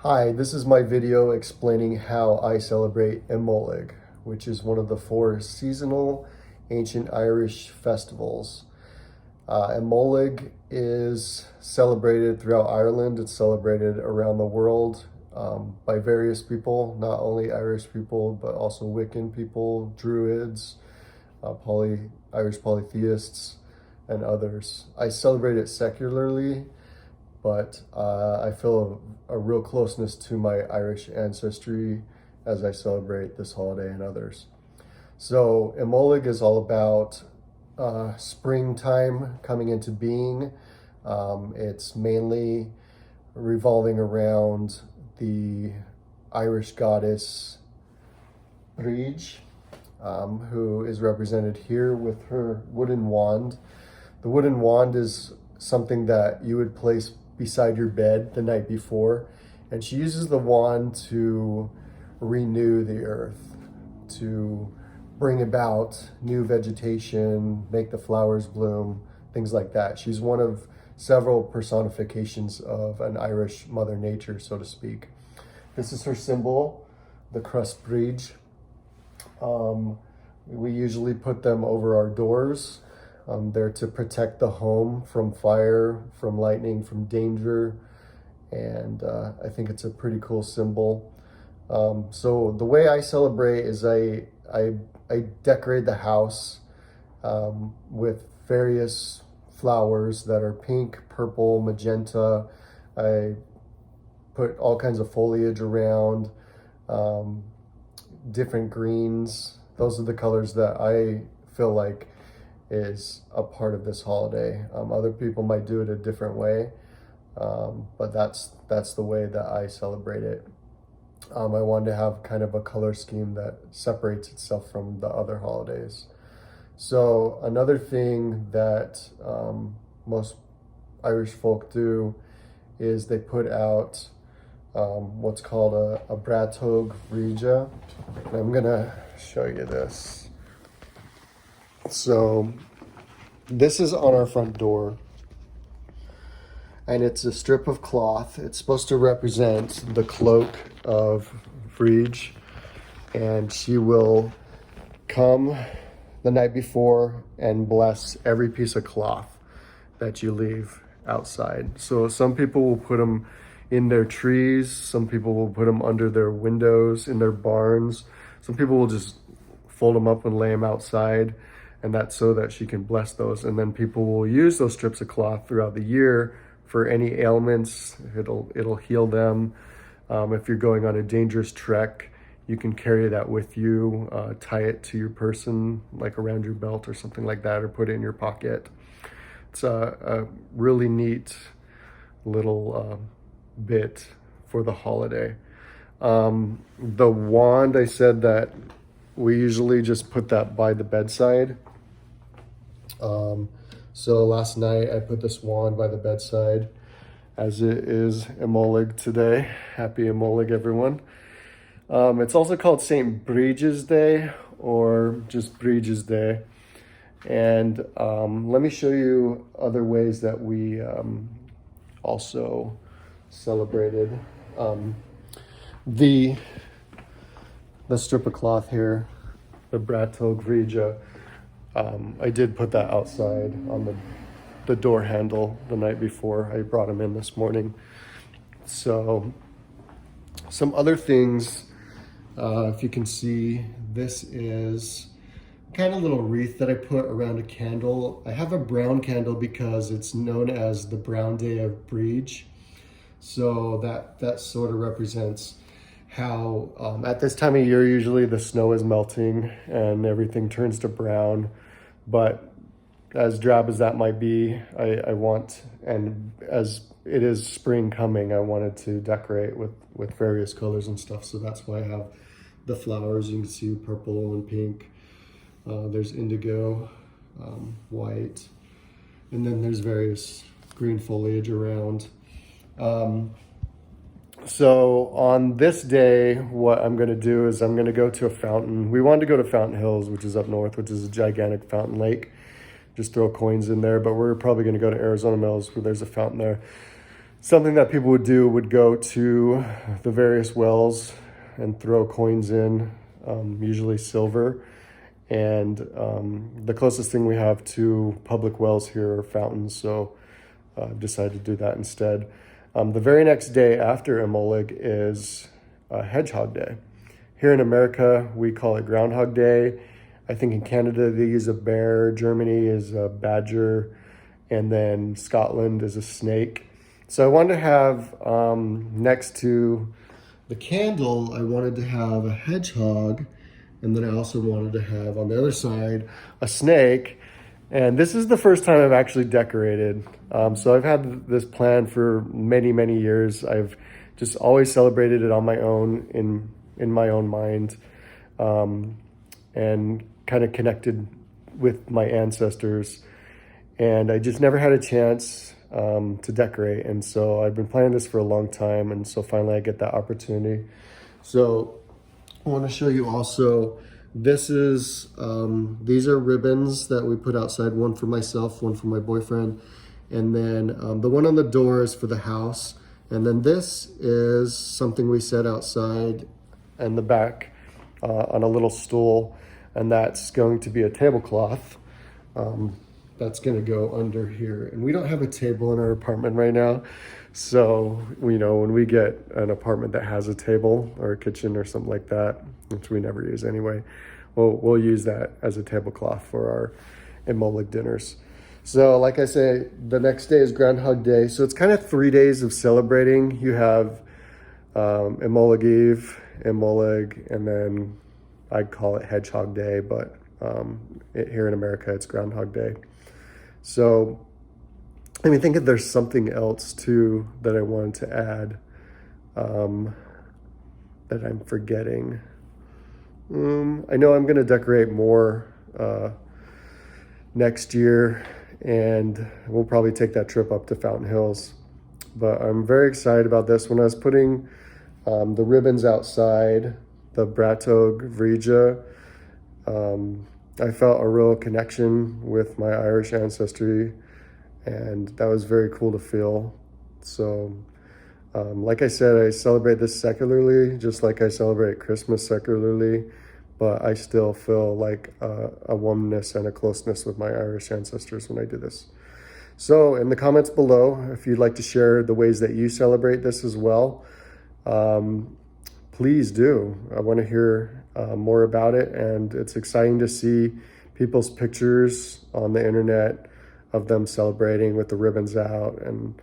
Hi, this is my video explaining how I celebrate Imbolg, which is one of the 4 seasonal ancient Irish festivals. Imbolg is celebrated throughout Ireland. It's celebrated around the world by various people, not only Irish people, but also Wiccan people, Druids, Irish polytheists, and others. I celebrate it secularly, but I feel a real closeness to my Irish ancestry as I celebrate this holiday and others. So Imbolg is all about springtime coming into being. It's mainly revolving around the Irish goddess Bríd, who is represented here with her wooden wand. The wooden wand is something that you would place beside your bed the night before, and she uses the wand to renew the earth, to bring about new vegetation, make the flowers bloom, things like that. She's one of several personifications of an Irish Mother Nature, so to speak. This is her symbol, the Crus Bríd. We usually put them over our doors. They're to protect the home from fire, from lightning, from danger, and I think it's a pretty cool symbol. So the way I celebrate is I decorate the house with various flowers that are pink, purple, magenta. I put all kinds of foliage around, different greens. Those are the colors that I feel like is a part of this holiday. Other people might do it a different way, but that's the way that I celebrate it. I wanted to have kind of a color scheme that separates itself from the other holidays. So another thing that most Irish folk do is they put out what's called a Bratog Rija. I'm gonna show you this. So this is on our front door, and it's a strip of cloth. It's supposed to represent the cloak of Bríd, and she will come the night before and bless every piece of cloth that you leave outside. So some people will put them in their trees, some people will put them under their windows, in their barns, some people will just fold them up and lay them outside, and that's so that she can bless those. And then people will use those strips of cloth throughout the year for any ailments. It'll heal them. If you're going on a dangerous trek, you can carry that with you, tie it to your person, like around your belt or something like that, or put it in your pocket. It's a really neat little bit for the holiday. The wand, I said that we usually just put that by the bedside. So last night I put this wand by the bedside, as it is Imbolg today. Happy Imbolg, everyone. It's also called St. Bríd's Day, or just Bríd's Day. And let me show you other ways that we also celebrated. The strip of cloth here, the Bratog Rija, I did put that outside on the door handle the night before. I brought them in this morning. So some other things, if you can see, this is kind of a little wreath that I put around a candle. I have a brown candle because it's known as the Brown Day of Bríd. So that sort of represents how at this time of year, usually the snow is melting and everything turns to brown. But as drab as that might be, I want, and as it is spring coming, I wanted to decorate with various colors and stuff. So that's why I have the flowers. You can see purple and pink. There's indigo, white, and then there's various green foliage around. So on this day, what I'm going to do is I'm going to go to a fountain. We wanted to go to Fountain Hills, which is up north, which is a gigantic fountain lake. Just throw coins in there, but we're probably going to go to Arizona Mills, where there's a fountain there. something that people would do would go to the various wells and throw coins in, usually silver. And the closest thing we have to public wells here are fountains, so I've decided to do that instead. The very next day after Imbolg is Hedgehog Day. Here in America, we call it Groundhog Day. I think in Canada they use a bear, Germany is a badger, and then Scotland is a snake. So I wanted to have, next to the candle, I wanted to have a hedgehog, and then I also wanted to have on the other side a snake. And this is the first time I've actually decorated. So I've had this plan for many, many years. I've just always celebrated it on my own, in my own mind, and kind of connected with my ancestors. And I just never had a chance to decorate. And so I've been planning this for a long time. And so finally I get that opportunity. So I want to show you also, this is, these are ribbons that we put outside, one for myself, one for my boyfriend. And then the one on the door is for the house. And then this is something we set outside in the back on a little stool. And that's going to be a tablecloth. That's going to go under here. And we don't have a table in our apartment right now. So, you know, when we get an apartment that has a table or a kitchen or something like that, which we never use anyway, we'll use that as a tablecloth for our Imbolg dinners. So like I say, the next day is Groundhog Day. So it's kind of 3 days of celebrating. You have Imbolg Eve, Imbolg, and then I'd call it Hedgehog Day, but here in America, it's Groundhog Day. So let me think if there's something else too that I wanted to add that I'm forgetting. I know I'm going to decorate more next year, and we'll probably take that trip up to Fountain Hills. But I'm very excited about this. When I was putting the ribbons outside, the Bratog Vrija, I felt a real connection with my Irish ancestry, and that was very cool to feel. So, like I said, I celebrate this secularly, just like I celebrate Christmas secularly, but I still feel like a oneness and a closeness with my Irish ancestors when I do this. So in the comments below, if you'd like to share the ways that you celebrate this as well, please do. I want to hear more about it, and it's exciting to see people's pictures on the internet of them celebrating with the ribbons out and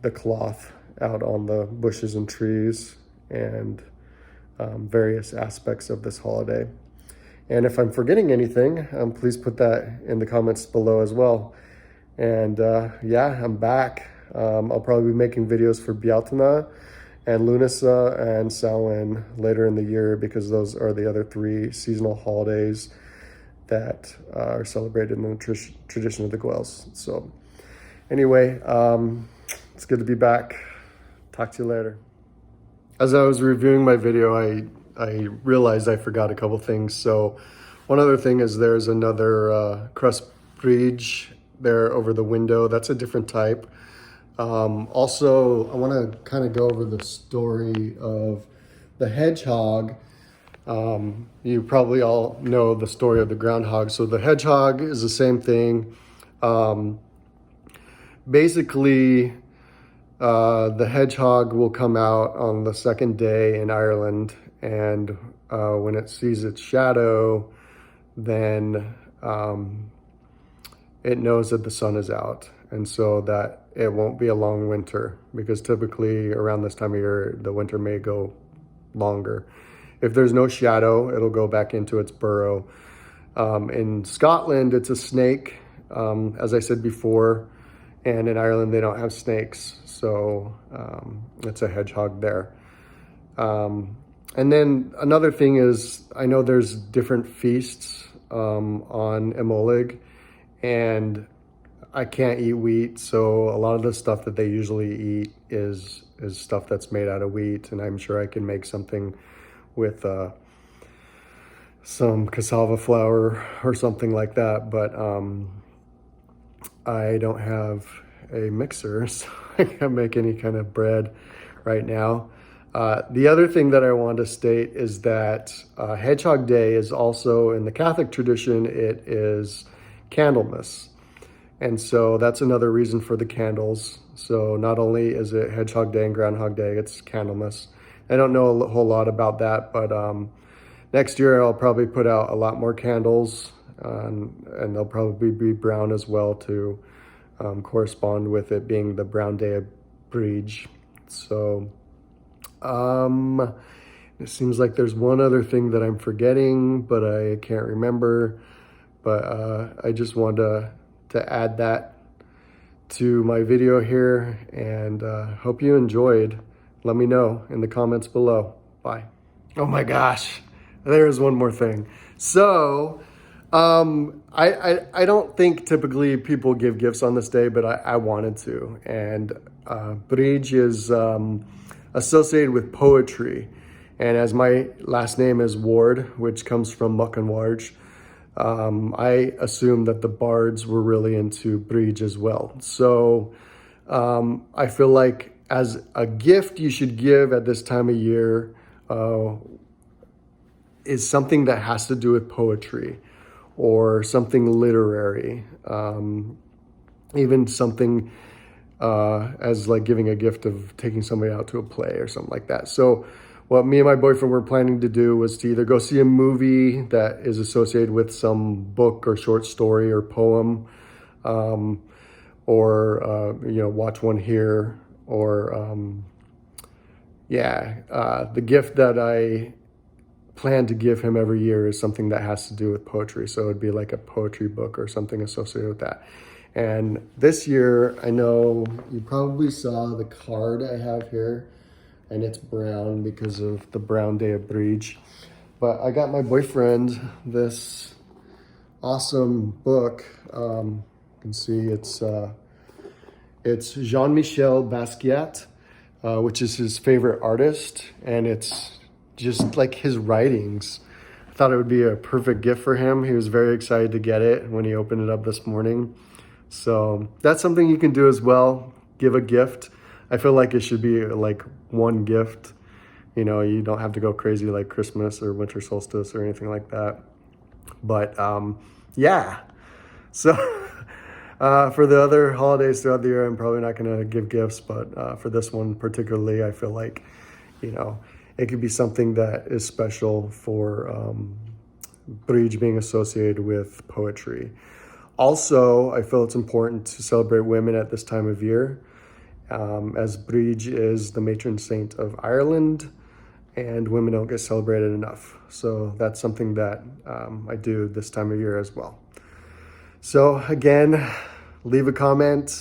the cloth out on the bushes and trees, and various aspects of this holiday. And if I'm forgetting anything, please put that in the comments below as well. And yeah, I'm back. I'll probably be making videos for Bealtaine and Lunasa and Samhain later in the year, because those are the other 3 seasonal holidays that are celebrated in the tradition of the Guels. So anyway, it's good to be back. Talk to you later. As I was reviewing my video, I realized I forgot a couple things. So one other thing is there's another crust bridge there over the window. That's a different type. Also, I want to kind of go over the story of the hedgehog. You probably all know the story of the groundhog. So the hedgehog is the same thing. Basically, the hedgehog will come out on the second day in Ireland, and when it sees its shadow, then it knows that the sun is out, and so that it won't be a long winter, because typically around this time of year, the winter may go longer. If there's no shadow, it'll go back into its burrow. In Scotland, it's a snake, as I said before, and in Ireland, they don't have snakes, so it's a hedgehog there. And then another thing is, I know there's different feasts on Imbolg, and I can't eat wheat, so a lot of the stuff that they usually eat is stuff that's made out of wheat, and I'm sure I can make something with some cassava flour or something like that, but I don't have a mixer, so can't make any kind of bread right now. The other thing that I want to state is that Hedgehog Day is also, in the Catholic tradition, it is Candlemas. And so that's another reason for the candles. So not only is it Hedgehog Day and Groundhog Day, it's Candlemas. I don't know a whole lot about that, but next year I'll probably put out a lot more candles, and they'll probably be brown as well to correspond with it being the brown day of Bridge. So it seems like there's one other thing that I'm forgetting, but I can't remember. But I just wanted to add that to my video here, and hope you enjoyed. Let me know in the comments below. Bye. Oh my gosh, there's one more thing. So I don't think typically people give gifts on this day, but I wanted to. And Bridge is associated with poetry, and as my last name is Ward, which comes from Muck and Warge, I assume that the bards were really into Bridge as well. So I feel like as a gift you should give at this time of year is something that has to do with poetry or something literary, even something as like giving a gift of taking somebody out to a play or something like that. So what me and my boyfriend were planning to do was to either go see a movie that is associated with some book or short story or poem, or watch one here, or the gift that I plan to give him every year is something that has to do with poetry. So it'd be like a poetry book or something associated with that. And this year, I know you probably saw the card I have here, and it's brown because of the brown day of Bridge. But I got my boyfriend this awesome book. You can see it's Jean-Michel Basquiat, which is his favorite artist, and it's just like his writings. I thought it would be a perfect gift for him. He was very excited to get it when he opened it up this morning. So that's something you can do as well. Give a gift. I feel like it should be like one gift. You know, you don't have to go crazy like Christmas or winter solstice or anything like that. But yeah. So for the other holidays throughout the year, I'm probably not going to give gifts. But for this one particularly, I feel like, it could be something that is special for Bridge being associated with poetry. Also, I feel it's important to celebrate women at this time of year, as Bridge is the matron saint of Ireland, and women don't get celebrated enough. So that's something that I do this time of year as well. So again, leave a comment,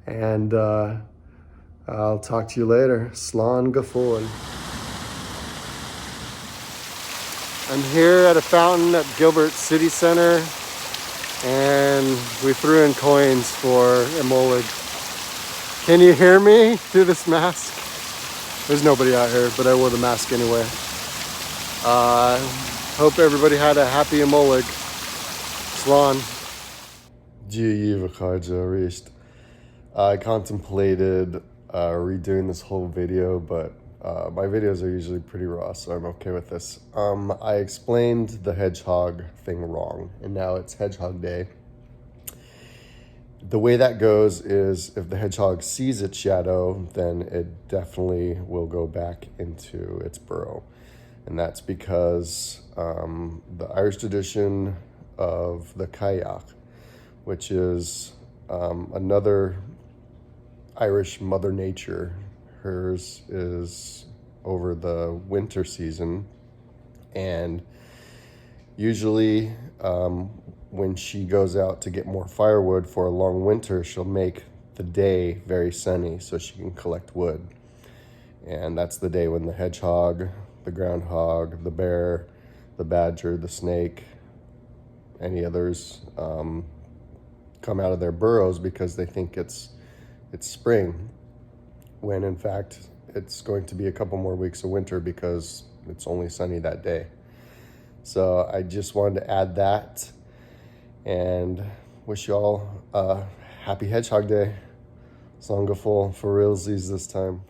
and I'll talk to you later. Slán go fóill. I'm here at a fountain at Gilbert City Center, and we threw in coins for Imbolg. Can you hear me through this mask? There's nobody out here, but I wore the mask anyway. Hope everybody had a happy Imbolg. Slán. I contemplated redoing this whole video, but my videos are usually pretty raw, so I'm okay with this. I explained the hedgehog thing wrong, and now it's Hedgehog Day. The way that goes is if the hedgehog sees its shadow, then it definitely will go back into its burrow. And that's because the Irish tradition of the kayak, which is another Irish Mother Nature. Hers is over the winter season, and usually when she goes out to get more firewood for a long winter, she'll make the day very sunny so she can collect wood. And that's the day when the hedgehog, the groundhog, the bear, the badger, the snake, any others come out of their burrows because they think it's spring, when in fact it's going to be a couple more weeks of winter because it's only sunny that day. So I just wanted to add that and wish you all a happy Hedgehog Day. Songaful for realsies this time.